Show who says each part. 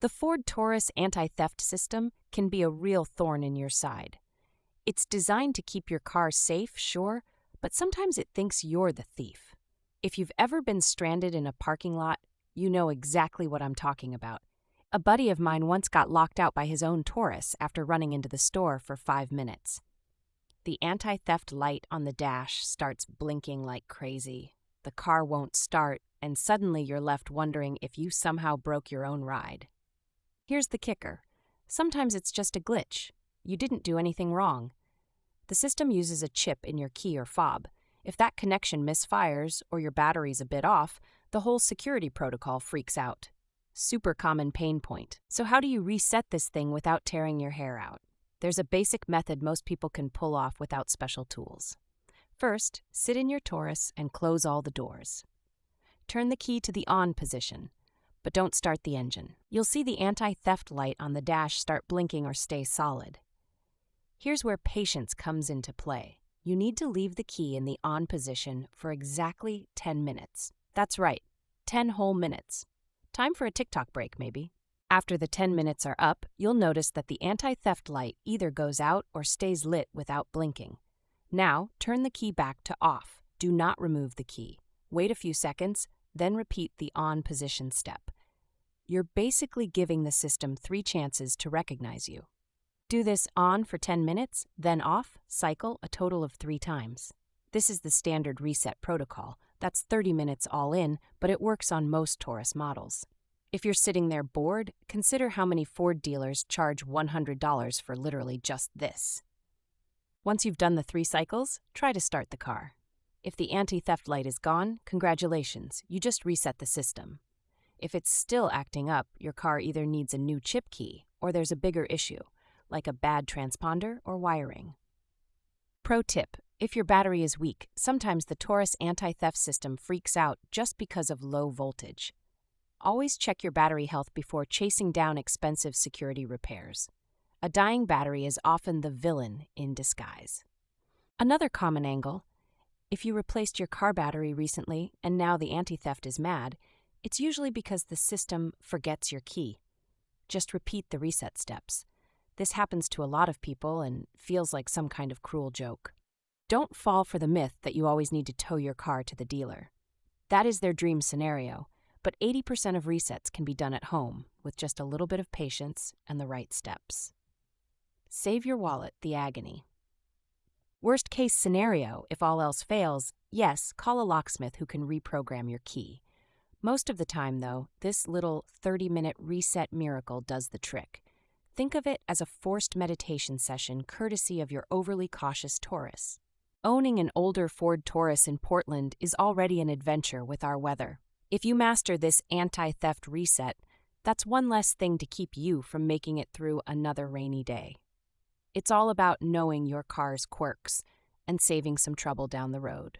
Speaker 1: The Ford Taurus anti-theft system can be a real thorn in your side. It's designed to keep your car safe, sure, but sometimes it thinks you're the thief. If you've ever been stranded in a parking lot, you know exactly what I'm talking about. A buddy of mine once got locked out by his own Taurus after running into the store for 5 minutes. The anti-theft light on the dash starts blinking like crazy. The car won't start, and suddenly you're left wondering if you somehow broke your own ride. Here's the kicker. Sometimes it's just a glitch. You didn't do anything wrong. The system uses a chip in your key or fob. If that connection misfires or your battery's a bit off, the whole security protocol freaks out. Super common pain point. So how do you reset this thing without tearing your hair out? There's a basic method most people can pull off without special tools. First, sit in your Taurus and close all the doors. Turn the key to the on position, but don't start the engine. You'll see the anti-theft light on the dash start blinking or stay solid. Here's where patience comes into play. You need to leave the key in the on position for exactly 10 minutes. That's right, 10 whole minutes. Time for a TikTok break, maybe. After the 10 minutes are up, you'll notice that the anti-theft light either goes out or stays lit without blinking. Now, turn the key back to off. Do not remove the key. Wait a few seconds, then repeat the on position step. You're basically giving the system 3 chances to recognize you. Do this on for 10 minutes, then off, cycle a total of 3 times. This is the standard reset protocol. That's 30 minutes all in, but it works on most Taurus models. If you're sitting there bored, consider how many Ford dealers charge $100 for literally just this. Once you've done the 3 cycles, try to start the car. If the anti-theft light is gone, congratulations, you just reset the system. If it's still acting up, your car either needs a new chip key or there's a bigger issue, like a bad transponder or wiring. Pro tip, if your battery is weak, sometimes the Taurus anti-theft system freaks out just because of low voltage. Always check your battery health before chasing down expensive security repairs. A dying battery is often the villain in disguise. Another common angle, if you replaced your car battery recently and now the anti-theft is mad, it's usually because the system forgets your key. Just repeat the reset steps. This happens to a lot of people and feels like some kind of cruel joke. Don't fall for the myth that you always need to tow your car to the dealer. That is their dream scenario, but 80% of resets can be done at home with just a little bit of patience and the right steps. Save your wallet the agony. Worst case scenario, if all else fails, yes, call a locksmith who can reprogram your key. Most of the time, though, this little 30-minute reset miracle does the trick. Think of it as a forced meditation session courtesy of your overly cautious Taurus. Owning an older Ford Taurus in Portland is already an adventure with our weather. If you master this anti-theft reset, that's one less thing to keep you from making it through another rainy day. It's all about knowing your car's quirks and saving some trouble down the road.